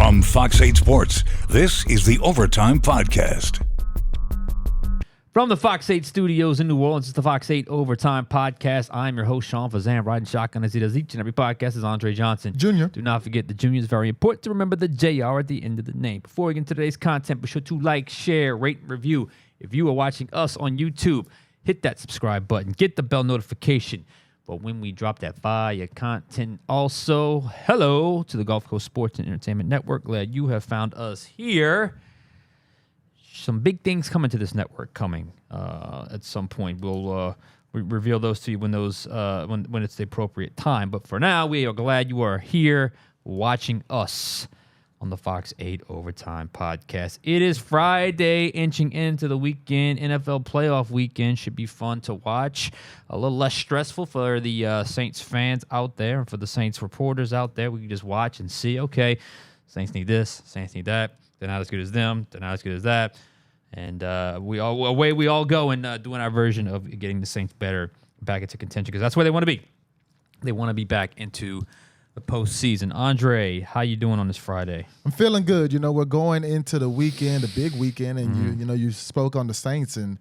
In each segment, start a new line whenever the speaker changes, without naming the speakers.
From Fox 8 Sports, this is the Overtime Podcast.
From the Fox 8 studios in New Orleans, it's the Fox 8 Overtime Podcast. I'm your host, Sean Fazende, riding shotgun as he does each and every podcast is Andre Johnson.
Junior.
Do not forget the Junior is very important to remember the JR at the end of the name. Before we get into today's content, be sure to like, share, rate, and review. If you are watching us on YouTube, hit that subscribe button. Get the bell notification. But when we drop that fire content, also, hello to the Gulf Coast Sports and Entertainment Network. Glad you have found us here. Some big things coming to this network coming at some point. We'll reveal those to you when it's the appropriate time. But for now, we are glad you are here watching us on the Fox 8 Overtime Podcast. It is Friday, inching into the weekend. NFL playoff weekend should be fun to watch. A little less stressful for the Saints fans out there and for the Saints reporters out there. We can just watch and see, okay, Saints need this, Saints need that. They're not as good as them. They're not as good as that. And we all go in doing our version of getting the Saints back into contention because that's where they want to be. They want to be back into the postseason. Andre, how you doing on this Friday?
I'm feeling good. You know, we're going into the weekend, the big weekend, and you spoke on the Saints, and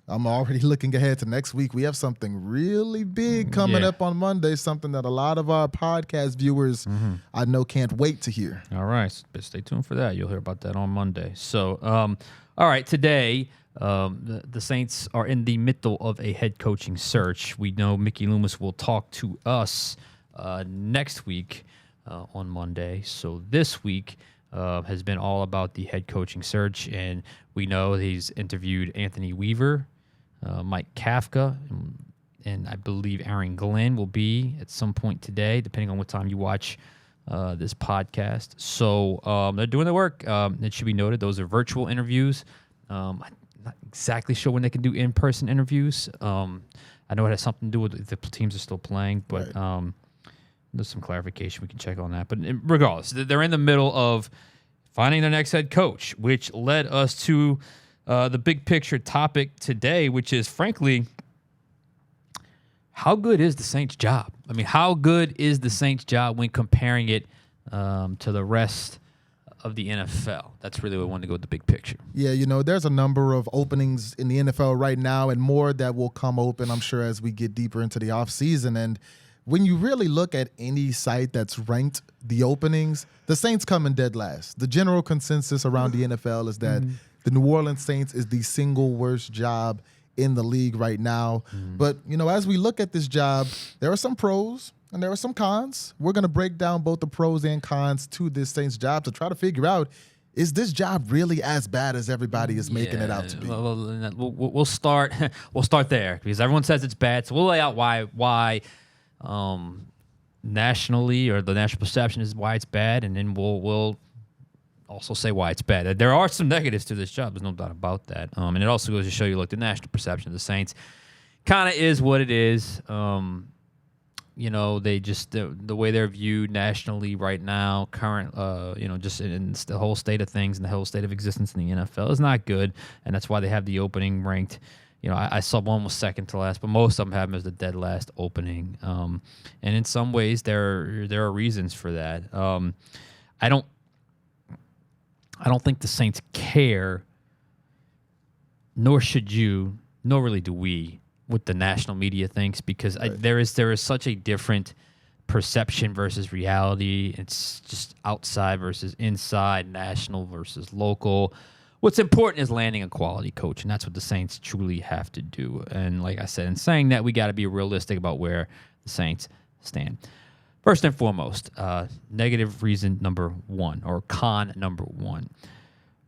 I'm already looking ahead to next week. We have something really big coming up on Monday, something that a lot of our podcast viewers I know can't wait to hear.
All right. Stay tuned for that. You'll hear about that on Monday. So, all right, today the Saints are in the middle of a head coaching search. We know Mickey Loomis will talk to us next week on Monday. So this week has been all about the head coaching search, and we know he's interviewed Anthony Weaver, Mike Kafka, and I believe Aaron Glenn will be at some point today, depending on what time you watch this podcast. So they're doing the work. It should be noted those are virtual interviews. I'm not exactly sure when they can do in-person interviews. I know it has something to do with if the teams are still playing, but
Right.
There's some clarification we can check on that. But regardless, they're in the middle of finding their next head coach, which led us to the big picture topic today, which is, frankly, how good is the Saints' job? I mean, how good is the Saints' job when comparing it to the rest of the NFL? That's really what I wanted to go with the big picture.
Yeah, you know, there's a number of openings in the NFL right now and more that will come open, I'm sure, as we get deeper into the offseason. And when you really look at any site that's ranked the openings, the Saints come in dead last. The general consensus around the NFL is that the New Orleans Saints is the single worst job in the league right now. But, you know, as we look at this job, there are some pros and there are some cons. We're going to break down both the pros and cons to this Saints job to try to figure out, is this job really as bad as everybody is making it out to be?
We'll start there because everyone says it's bad. So we'll lay out why nationally, or the national perception is why it's bad, and then we'll also say why it's bad. There are some negatives to this job. There's no doubt about that. And it also goes to show you, look, the national perception of the Saints kind of is what it is. You know, they just the way they're viewed nationally right now, current, just in the whole state of things and the whole state of existence in the NFL is not good, and that's why they have the opening ranked. You know, I saw one was second to last, but most of them have them as the dead last opening. And in some ways, there are reasons for that. I don't think the Saints care, nor should you, nor really do we, what the national media thinks, because there is such a different perception versus reality. It's just outside versus inside, national versus local. What's important is landing a quality coach, and that's what the Saints truly have to do. And like I said, in saying that, we got to be realistic about where the Saints stand. First and foremost, negative reason number one, or con number one,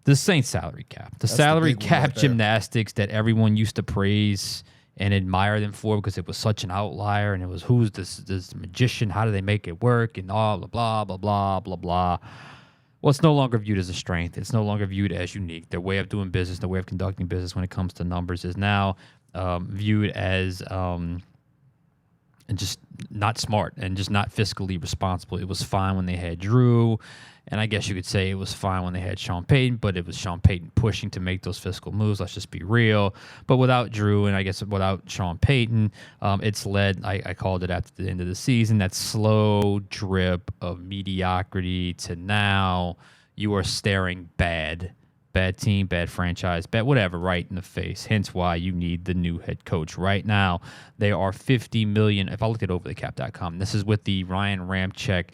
the Saints salary cap. The salary cap gymnastics that everyone used to praise and admire them for because it was such an outlier, and it was, who's this magician? How do they make it work? And all blah, blah, blah, blah, blah. Well, it's no longer viewed as a strength. It's no longer viewed as unique. Their way of doing business, their way of conducting business when it comes to numbers is now viewed as just not smart and just not fiscally responsible. It was fine when they had Drew, and I guess you could say it was fine when they had Sean Payton, but it was Sean Payton pushing to make those fiscal moves. Let's just be real. But without Drew, and I guess without Sean Payton, it's led, I called it after the end of the season, that slow drip of mediocrity to now, you are staring bad team, bad franchise, bad whatever, right in the face. Hence why you need the new head coach. Right now, they are $50 million. If I looked at overthecap.com, this is with the Ryan Ramczyk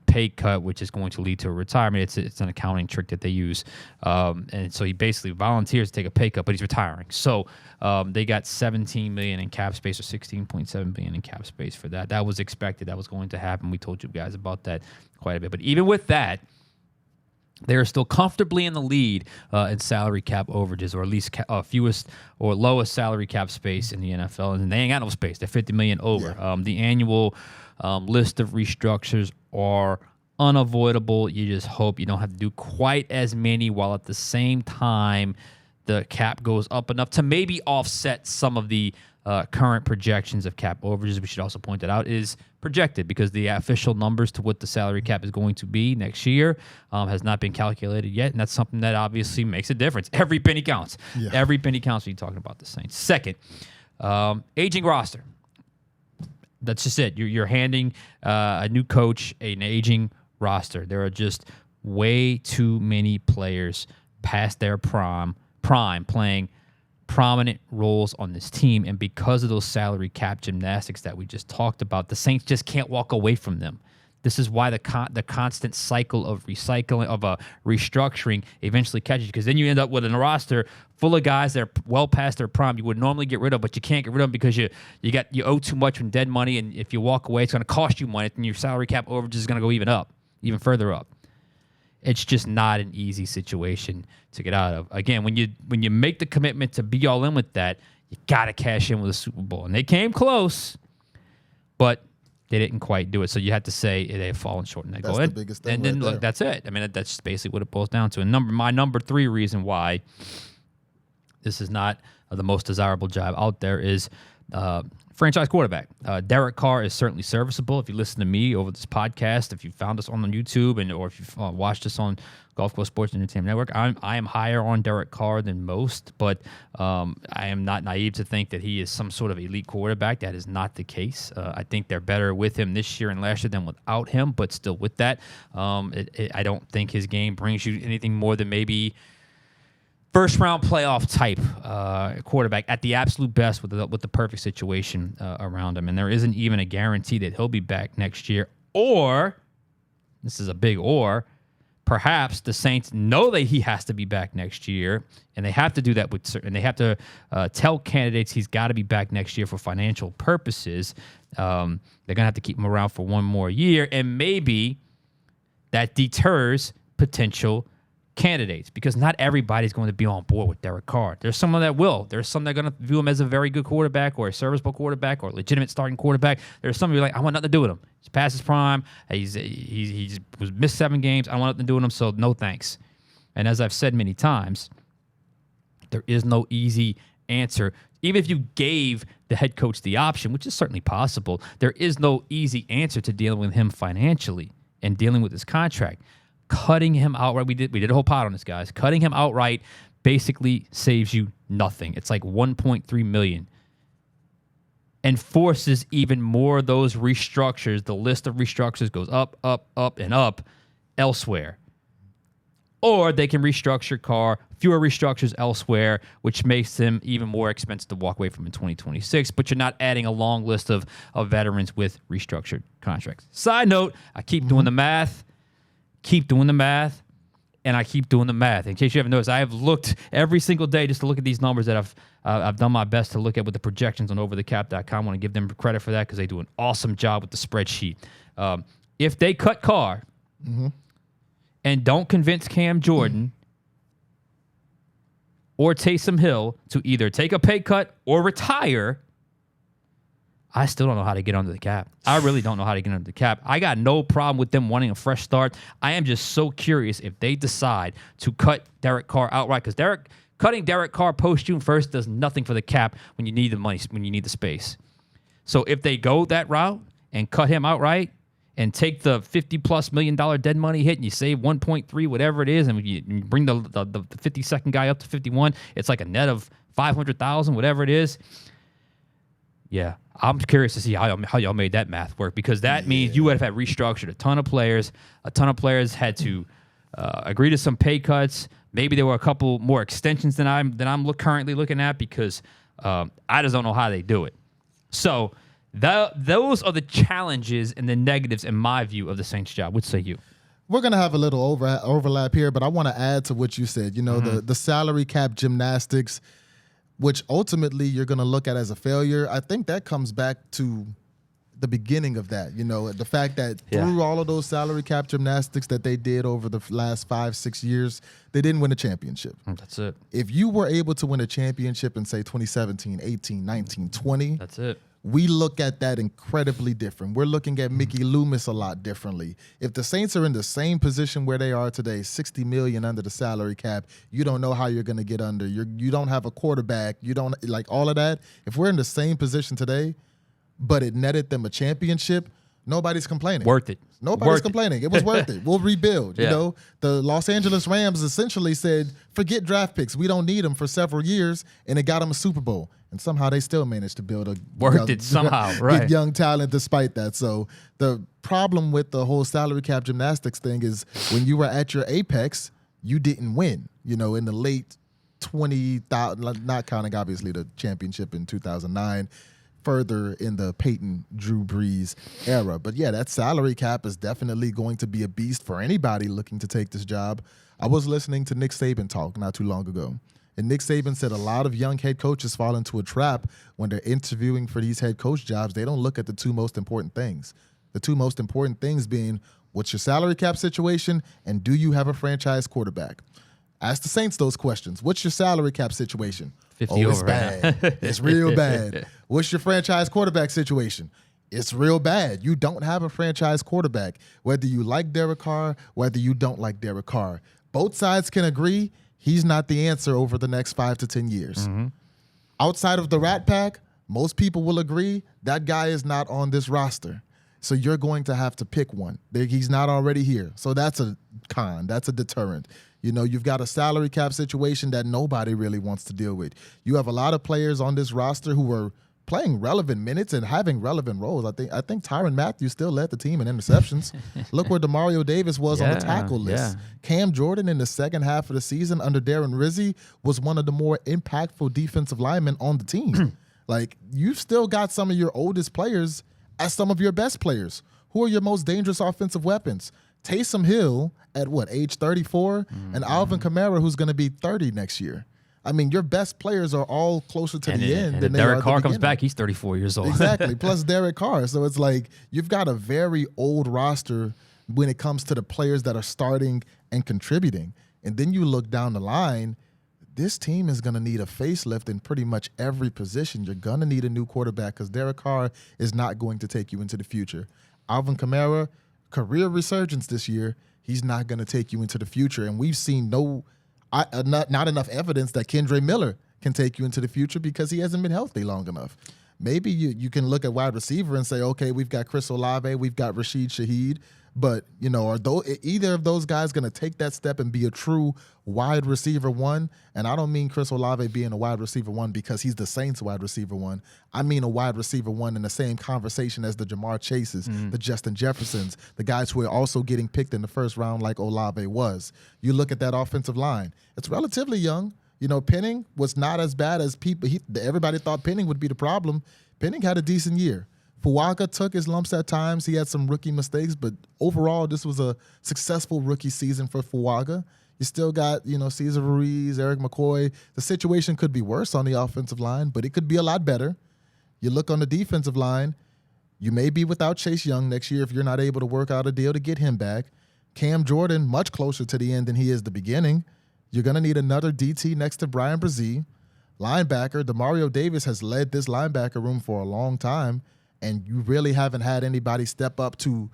pay cut, which is going to lead to a retirement. It's an accounting trick that they use. And so he basically volunteers to take a pay cut, but he's retiring. So they got $17 million in cap space, or $16.7 billion in cap space for that. That was expected. That was going to happen. We told you guys about that quite a bit. But even with that, they are still comfortably in the lead in salary cap overages, or at least fewest or lowest salary cap space in the NFL. And they ain't got no space. They're $50 million over.
Yeah.
The annual list of restructures are unavoidable. You just hope you don't have to do quite as many, while at the same time the cap goes up enough to maybe offset some of the current projections of cap overages. We should also point that out is projected, because the official numbers to what the salary cap is going to be next year has not been calculated yet, and that's something that obviously makes a difference. Every penny counts.
Yeah.
Every penny counts when you're talking about the Saints. Second, aging roster. That's just it. You're handing a new coach an aging roster. There are just way too many players past their prime playing prominent roles on this team, and because of those salary cap gymnastics that we just talked about, the Saints just can't walk away from them. This is why the constant cycle of restructuring eventually catches you, because then you end up with a roster full of guys that are well past their prime. You would normally get rid of, but you can't get rid of them because you owe too much from dead money, and if you walk away, it's going to cost you money, and your salary cap overage is going to go even further up. It's just not an easy situation to get out of. Again, when you make the commitment to be all in with that, you got to cash in with a Super Bowl. And they came close, but they didn't quite do it. So you have to say they have fallen short in that goal.
That's the biggest thing.
And then
right
look,
there.
that's it. I mean, that's basically what it boils down to. And my number 3 reason why this is not the most desirable job out there is franchise quarterback. Derek Carr is certainly serviceable. If you listen to me over this podcast, if you found us on YouTube, or if you've watched us on Gulf Coast Sports Entertainment Network, I am higher on Derek Carr than most, but I am not naive to think that he is some sort of elite quarterback. That is not the case. I think they're better with him this year and last year than without him, but still with that, I don't think his game brings you anything more than maybe first-round playoff type quarterback at the absolute best with the perfect situation around him. And there isn't even a guarantee that he'll be back next year. Or, this is a big or, perhaps the Saints know that he has to be back next year, and they have to do that with certain. They have to tell candidates he's got to be back next year for financial purposes. They're going to have to keep him around for one more year, and maybe that deters potential candidates, because not everybody's going to be on board with Derek Carr. There's someone that will. There's some that are going to view him as a very good quarterback, or a serviceable quarterback, or a legitimate starting quarterback. There's some who are like, I want nothing to do with him. He's past his prime. He's was missed 7 games. I don't want nothing to do with him, so no thanks. And as I've said many times, there is no easy answer. Even if you gave the head coach the option, which is certainly possible, there is no easy answer to dealing with him financially and dealing with his contract. Cutting him outright, we did a whole pod on this, guys. Cutting him outright basically saves you nothing. It's like $1.3 million, and forces even more of those restructures. The list of restructures goes up, up, up, and up elsewhere. Or they can restructure Carr, fewer restructures elsewhere, which makes them even more expensive to walk away from in 2026. But you're not adding a long list of veterans with restructured contracts. Side note, I keep doing the math. And I keep doing the math. In case you haven't noticed, I have looked every single day just to look at these numbers that I've done my best to look at with the projections on overthecap.com. I want to give them credit for that, because they do an awesome job with the spreadsheet. If they cut Carr and don't convince Cam Jordan or Taysom Hill to either take a pay cut or retire, I still don't know how to get under the cap. I really don't know how to get under the cap. I got no problem with them wanting a fresh start. I am just so curious if they decide to cut Derek Carr outright, because cutting Derek Carr post June 1st does nothing for the cap when you need the money, when you need the space. So if they go that route and cut him outright and take the $50+ million dead money hit, and you save 1.3, whatever it is, and you bring the 52nd guy up to 51, it's like a net of 500,000, whatever it is. Yeah, I'm curious to see how y'all made that math work, because that means you would have had restructured a ton of players. A ton of players had to agree to some pay cuts. Maybe there were a couple more extensions than I'm currently looking at because I just don't know how they do it. So those are the challenges and the negatives in my view of the Saints job. What say you?
We're going to have a little overlap here, but I want to add to what you said. You know, the salary cap gymnastics, which ultimately you're going to look at as a failure. I think that comes back to the beginning of that. You know, the fact that through all of those salary cap gymnastics that they did over the last 5-6 years, they didn't win a championship.
That's it.
If you were able to win a championship in, say, 2017, 18, 19, 20,
that's it.
We look at that incredibly different. We're looking at Mickey Loomis a lot differently. If the Saints are in the same position where they are today, $60 million under the salary cap, you don't know how you're going to get under. You don't have a quarterback. You don't like all of that. If we're in the same position today, but it netted them a championship, nobody's complaining.
Worth it.
Nobody's complaining. It was worth it. We'll rebuild.
Yeah.
You know, the Los Angeles Rams essentially said, forget draft picks. We don't need them for several years, and it got them a Super Bowl. And somehow they still managed to build a young talent despite that. So the problem with the whole salary cap gymnastics thing is when you were at your apex, you didn't win. You know, in the late 20,000, not counting obviously the championship in 2009, further in the Peyton, Drew Brees era. But yeah, that salary cap is definitely going to be a beast for anybody looking to take this job. I was listening to Nick Saban talk not too long ago. And Nick Saban said a lot of young head coaches fall into a trap when they're interviewing for these head coach jobs. They don't look at the two most important things. The two most important things being, what's your salary cap situation, and do you have a franchise quarterback? Ask the Saints those questions. What's your salary cap situation?
50
it's
over
bad.
right
It's real bad. What's your franchise quarterback situation? It's real bad. You don't have a franchise quarterback. Whether you like Derek Carr, whether you don't like Derek Carr. Both sides can agree he's not the answer over the next 5 to 10 years. Mm-hmm. Outside of the Rat Pack, most people will agree that guy is not on this roster. So you're going to have to pick one. He's not already here. So that's a con. That's a deterrent. You know, you've got a salary cap situation that nobody really wants to deal with. You have a lot of players on this roster who are playing relevant minutes and having relevant roles. I think Tyrann Mathieu still led the team in interceptions. Look where Demario Davis was on the tackle list. Cam Jordan in the second half of the season under Darren Rizzi was one of the more impactful defensive linemen on the team. Like, you've still got some of your oldest players as some of your best players. Who are your most dangerous offensive weapons? Taysom Hill at age 34? And Alvin Kamara, who's going to be 30 next year. I mean, your best players are all closer to the end than they are at the beginning.
Derek Carr comes back, he's 34 years old.
Exactly, plus Derek Carr. So it's like you've got a very old roster when it comes to the players that are starting and contributing. And then you look down the line, this team is going to need a facelift in pretty much every position. You're going to need a new quarterback because Derek Carr is not going to take you into the future. Alvin Kamara, career resurgence this year, he's not going to take you into the future. And we've seen not enough evidence that Kendre Miller can take you into the future because he hasn't been healthy long enough. Maybe you can look at wide receiver and say, okay, we've got Chris Olave, we've got Rashid Shaheed, but are either of those guys going to take that step and be a true wide receiver one? And I don't mean Chris Olave being a wide receiver one because he's the Saints wide receiver one. I mean a wide receiver one in the same conversation as the Jamar Chases, the Justin Jeffersons, the guys who are also getting picked in the first round like Olave was. You look at that offensive line. It's relatively young. Penning was not as bad as everybody thought Penning would be the problem. Penning had a decent year. Fuaga took his lumps at times. He had some rookie mistakes, but overall, this was a successful rookie season for Fuaga. You still got, Cesar Ruiz, Eric McCoy. The situation could be worse on the offensive line, but it could be a lot better. You look on the defensive line, you may be without Chase Young next year if you're not able to work out a deal to get him back. Cam Jordan, much closer to the end than he is the beginning. You're going to need another DT next to Brian Brzee. Linebacker, Demario Davis has led this linebacker room for a long time, and you really haven't had anybody step up to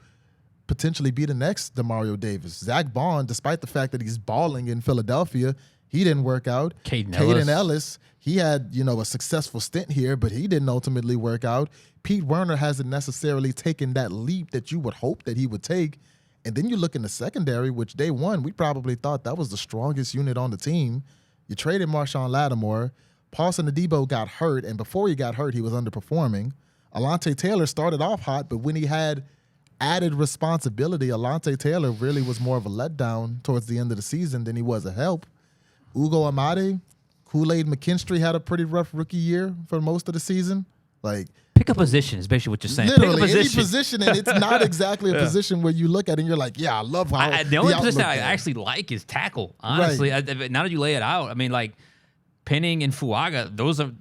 potentially be the next Demario Davis. Zach Bond, despite the fact that he's balling in Philadelphia, he didn't work out. Caden Ellis, he had, a successful stint here, but he didn't ultimately work out. Pete Werner hasn't necessarily taken that leap that you would hope that he would take. And then you look in the secondary, which day one, we probably thought that was the strongest unit on the team. You traded Marshawn Lattimore. Paulson Adebo got hurt, and before he got hurt, he was underperforming. Alontae Taylor started off hot, but when he had added responsibility. Alontae Taylor really was more of a letdown towards the end of the season than he was a help. Ugo Amade, Kool-Aid McKinstry had a pretty rough rookie year for most of the season. Like,
pick a position is basically what you're saying.
literally,
pick a
any position, and it's not exactly a position where you look at it and you're like, yeah, I love how
the only position
outlook
I
there.
actually like is tackle. Honestly, now that you lay it out, I mean, like Penning and Fuaga, those are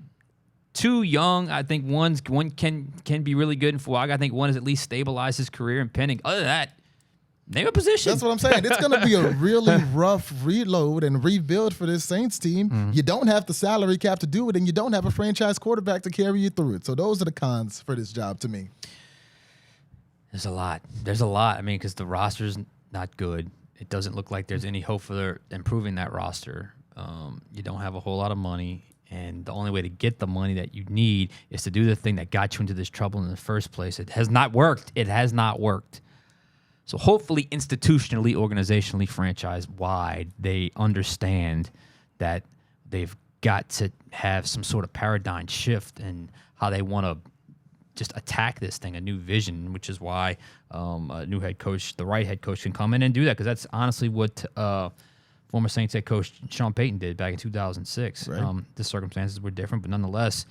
too young. I think one can be really good in Fuaga. I think one has at least stabilized his career in Penning. Other than that, name a position.
That's what I'm saying. It's going to be a really rough reload and rebuild for this Saints team.
Mm-hmm.
You don't have the salary cap to do it, and you don't have a franchise quarterback to carry you through it. So those are the cons for this job to me.
There's a lot. I mean, because the roster's not good. It doesn't look like there's any hope for improving that roster. You don't have a whole lot of money, and the only way to get the money that you need is to do the thing that got you into this trouble in the first place. It has not worked. So hopefully institutionally, organizationally, franchise-wide, they understand that they've got to have some sort of paradigm shift in how they want to just attack this thing, a new vision, which is why a new head coach, the right head coach, can come in and do that, because that's honestly what former Saints head coach Sean Payton did back in 2006.
Right.
The circumstances were different, but nonetheless,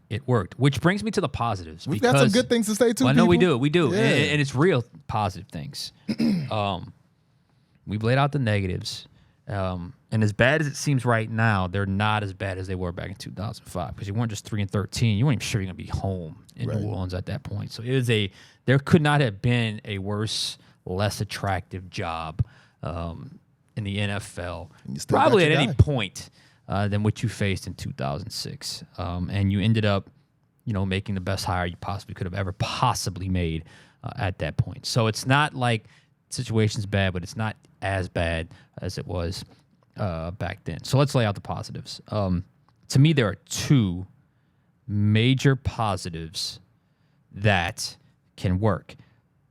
it worked. Which brings me to the positives.
We've got some good things to say, too,
Well, no, we
people.
do.
Yeah.
And it's real positive things. We've laid out the negatives. And as bad as it seems right now, they're not as bad as they were back in 2005, because you weren't just 3-13. You weren't even sure you're going to be home in New Orleans at that point. So there could not have been a worse, less attractive job in the NFL, probably at any point, than what you faced in 2006. And you ended up, making the best hire you possibly could have ever possibly made at that point. So it's not like the situation's bad, but it's not as bad as it was back then. So let's lay out the positives. To me, there are two major positives that can work.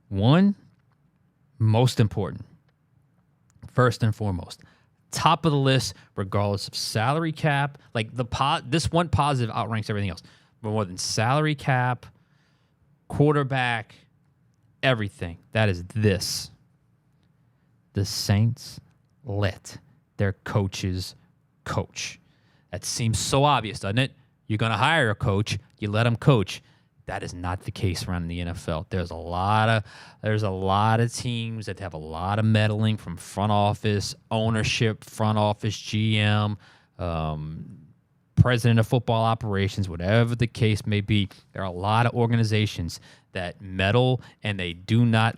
One, most important, first and foremost, top of the list, regardless of salary cap. Like this one positive outranks everything else. But more than salary cap, quarterback, everything. That is this. The Saints let their coaches coach. That seems so obvious, doesn't it? You're going to hire a coach, you let him coach. That is not the case around in the NFL. There's a lot of teams that have a lot of meddling from front office, ownership, front office, GM, president of football operations, whatever the case may be. There are a lot of organizations that meddle, and they do not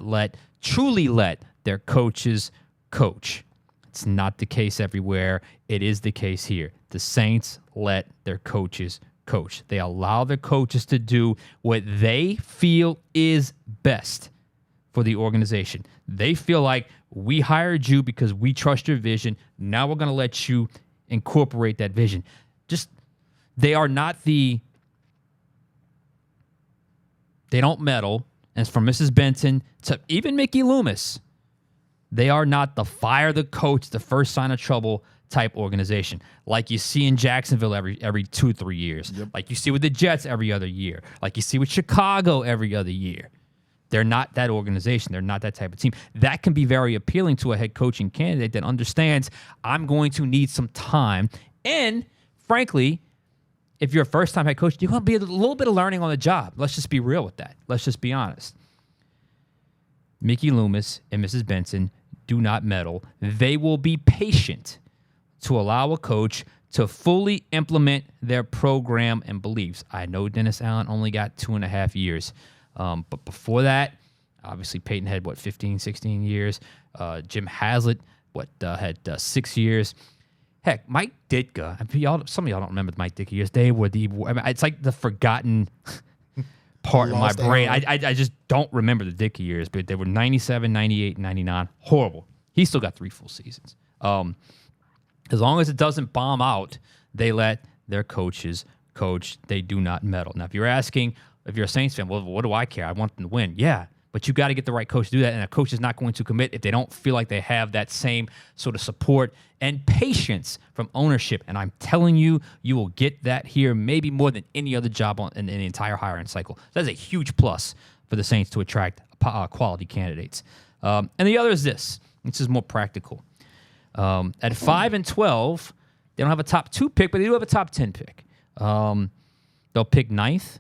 truly let their coaches coach. It's not the case everywhere. It is the case here. The Saints let their coaches coach. They allow their coaches to do what they feel is best for the organization. They feel like, we hired you because we trust your vision. Now we're going to let you incorporate that vision. They are not they don't meddle. And from Mrs. Benton to even Mickey Loomis, they are not the fire the coach, the first sign of trouble type organization, like you see in Jacksonville every 2-3 years, like you see with the Jets every other year, like you see with Chicago every other year. They're not that organization. They're not that type of team. That can be very appealing to a head coaching candidate that understands, I'm going to need some time. And frankly, if you're a first-time head coach, you're going to be a little bit of learning on the job. Let's just be real with that. Let's just be honest. Mickey Loomis and Mrs. Benson do not meddle. They will be patient to allow a coach to fully implement their program and beliefs. I know Dennis Allen only got 2.5 years. But before that, obviously Peyton had, 15, 16 years. Jim Haslett, had 6 years. Heck, Mike Ditka, some of y'all don't remember the Mike Ditka years. They were it's like the forgotten part of my brain. I just don't remember the Ditka years, but they were 97, 98, 99. Horrible. He still got 3 full seasons. As long as it doesn't bomb out, they let their coaches coach. They do not meddle. Now, if you're a Saints fan, well, what do I care? I want them to win. Yeah, but you got to get the right coach to do that, and a coach is not going to commit if they don't feel like they have that same sort of support and patience from ownership. And I'm telling you, you will get that here maybe more than any other job in the entire hiring cycle. That's a huge plus for the Saints to attract quality candidates. And the other is this. This is more practical. At 5 and 12, they don't have a top 2 pick, but they do have a top 10 pick. They'll pick 9th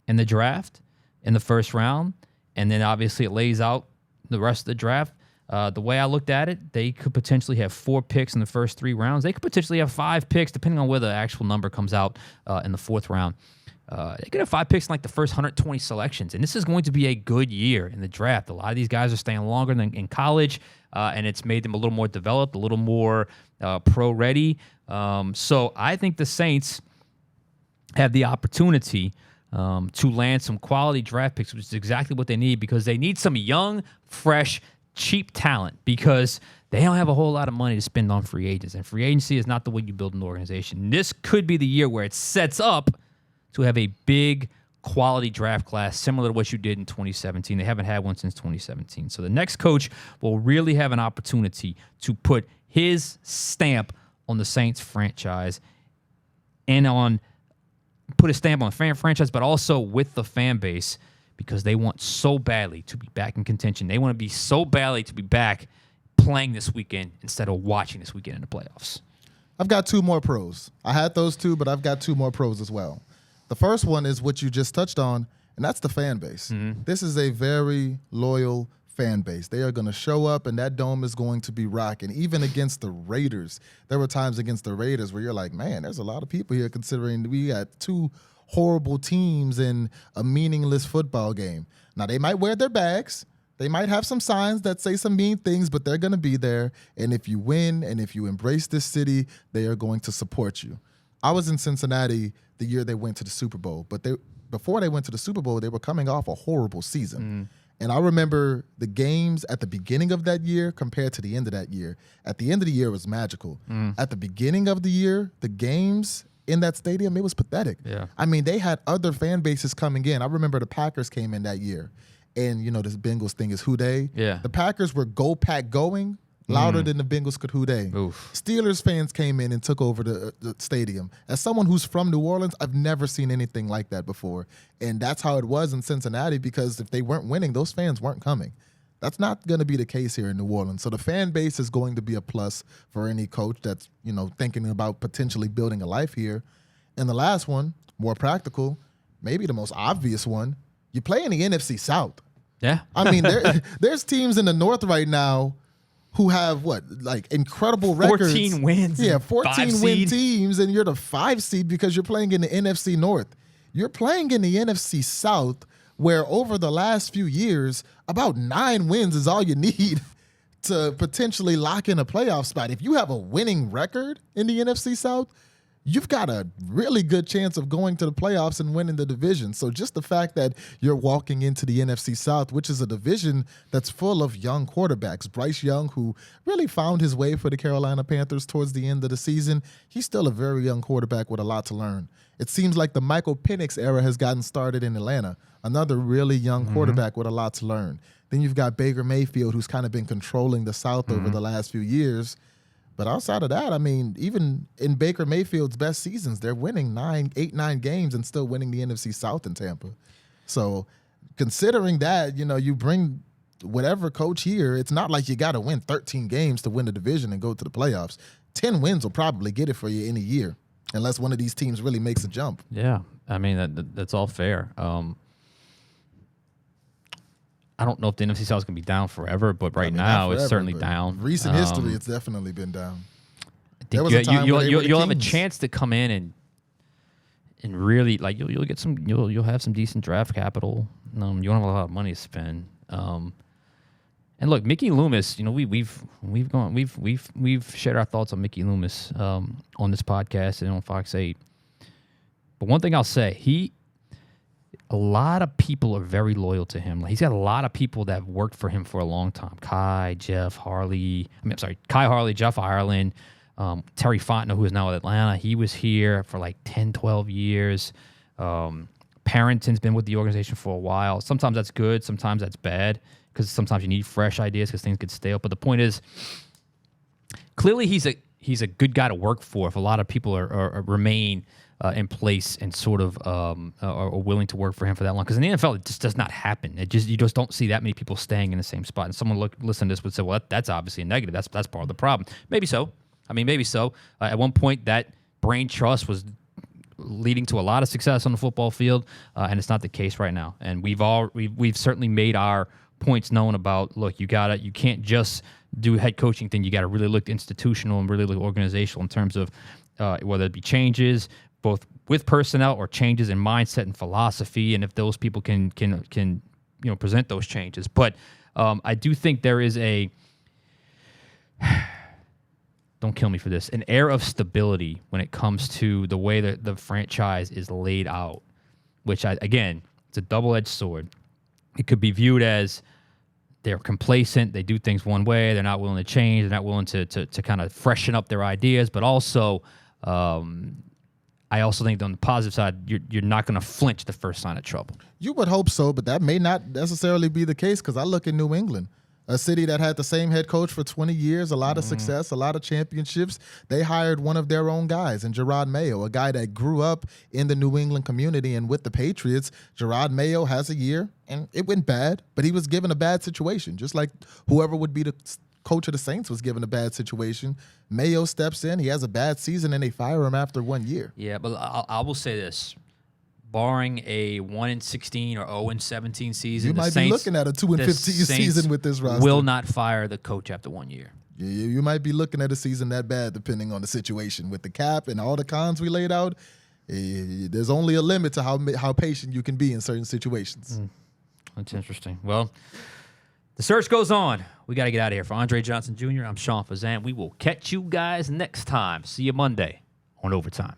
in the draft in the first round, and then obviously it lays out the rest of the draft. The way I looked at it, they could potentially have 4 picks in the first 3 rounds. They could potentially have 5 picks, depending on where the actual number comes out in the 4th round. They could have 5 picks in like the first 120 selections, and this is going to be a good year in the draft. A lot of these guys are staying longer than in college, and it's made them a little more developed, a little more pro-ready. So I think the Saints have the opportunity to land some quality draft picks, which is exactly what they need, because they need some young, fresh, cheap talent, because they don't have a whole lot of money to spend on free agents, and free agency is not the way you build an organization. This could be the year where it sets up to have a big quality draft class similar to what you did in 2017. They haven't had one since 2017. So the next coach will really have an opportunity to put his stamp on the Saints franchise and put a stamp on the franchise, but also with the fan base, because they want so badly to be back in contention. They want to be so badly to be back playing this weekend instead of watching this weekend in the playoffs.
I've got 2 more pros. I had those 2, but I've got 2 more pros as well. The first one is what you just touched on, and that's the fan base. Mm-hmm. This is a very loyal fan base. They are going to show up, and that dome is going to be rocking. Even against the Raiders, there were times against the Raiders where you're like, man, there's a lot of people here considering we got 2 horrible teams in a meaningless football game. Now, they might wear their bags. They might have some signs that say some mean things, but they're going to be there. And if you win and if you embrace this city, they are going to support you. I was in Cincinnati the year they went to the Super Bowl, but before they went to the Super Bowl, they were coming off a horrible season. And I remember the games at the beginning of that year compared to the end of that year. At the end of the year, it was magical. At the beginning of the year, the games in that stadium, it was pathetic.
Yeah.
I mean, they had other fan bases coming in. I remember the Packers came in that year. And, you know, this Bengals thing is who they.
Yeah.
The Packers were go pack going louder than the Bengals could who they. Steelers fans came in and took over the stadium. As someone who's from New Orleans, I've never seen anything like that before. And that's how it was in Cincinnati, because if they weren't winning, those fans weren't coming. That's not going to be the case here in New Orleans. So the fan base is going to be a plus for any coach that's, you know, thinking about potentially building a life here. And the last one, more practical, maybe the most obvious one, you play in the NFC South.
Yeah.
I mean, there's teams in the North right now who have incredible records.
14 wins.
Yeah, 14 win teams, and you're the 5 seed because you're playing in the NFC North. You're playing in the NFC South, where over the last few years, about 9 wins is all you need to potentially lock in a playoff spot. If you have a winning record in the NFC South, you've got a really good chance of going to the playoffs and winning the division. So just the fact that you're walking into the NFC South, which is a division that's full of young quarterbacks. Bryce Young, who really found his way for the Carolina Panthers towards the end of the season, he's still a very young quarterback with a lot to learn. It seems like the Michael Penix era has gotten started in Atlanta, another really young quarterback with a lot to learn. Then you've got Baker Mayfield, who's kind of been controlling the South over the last few years. But outside of that, I mean, even in Baker Mayfield's best seasons, they're winning 8-9 games and still winning the NFC South in Tampa. So considering that, you know, you bring whatever coach here, it's not like you got to win 13 games to win the division and go to the playoffs. 10 wins will probably get it for you in a year, unless one of these teams really makes a jump.
Yeah, I mean, that's all fair. I don't know if the NFC South is going to be down forever, but now it's certainly down.
Recent history, it's definitely been down.
I think you'll have a chance to come in and really you'll get some you'll have some decent draft capital. You don't have a lot of money to spend. And look, Mickey Loomis, you know, we've shared our thoughts on Mickey Loomis on this podcast and on Fox 8. But one thing I'll say, a lot of people are very loyal to him. He's got a lot of people that have worked for him for a long time. Kai Harley, Jeff Ireland, Terry Fontenot, who is now at Atlanta. He was here for like 10, 12 years. Parrington's been with the organization for a while. Sometimes that's good. Sometimes that's bad, because sometimes you need fresh ideas because things get stale. But the point is, clearly he's he's a good guy to work for if a lot of people remain in place and sort of are willing to work for him for that long. Because in the NFL, it just does not happen. You just don't see that many people staying in the same spot. And someone listen to this would say, well, that's obviously a negative. That's part of the problem. Maybe so. I mean, maybe so. At one point, that brain trust was leading to a lot of success on the football field, and it's not the case right now. And we've certainly made our points known about, look, you can't just do a head coaching thing. You got to really look institutional and really look organizational in terms of whether it be changes both with personnel or changes in mindset and philosophy, and if those people can present those changes. But I do think there is a don't kill me for this, an air of stability when it comes to the way that the franchise is laid out, which again, it's a double-edged sword. It could be viewed as they're complacent, they do things one way, they're not willing to change, they're not willing to kind of freshen up their ideas, but also I also think on the positive side, you're not going to flinch the first sign of trouble. You
would hope so, but that may not necessarily be the case because I look at New England, a city that had the same head coach for 20 years, a lot of success, a lot of championships. They hired one of their own guys, and Gerard Mayo, a guy that grew up in the New England community and with the Patriots. Gerard Mayo has a year, and it went bad, but he was given a bad situation, just like whoever would be the coach of the Saints was given a bad situation. Mayo steps in, he has a bad season, and they fire him after 1 year.
Yeah, but I will say this. Barring a 1-16 or 0-17 season,
you might be looking at a 2-15 season with this roster.
Will not fire the coach after 1 year.
Yeah, you might be looking at a season that bad, depending on the situation with the cap and all the cons we laid out. There's only a limit to how patient you can be in certain situations.
That's interesting. Well, the search goes on. We got to get out of here. For Andre Johnson Jr., I'm Sean Fazende. We will catch you guys next time. See you Monday on Overtime.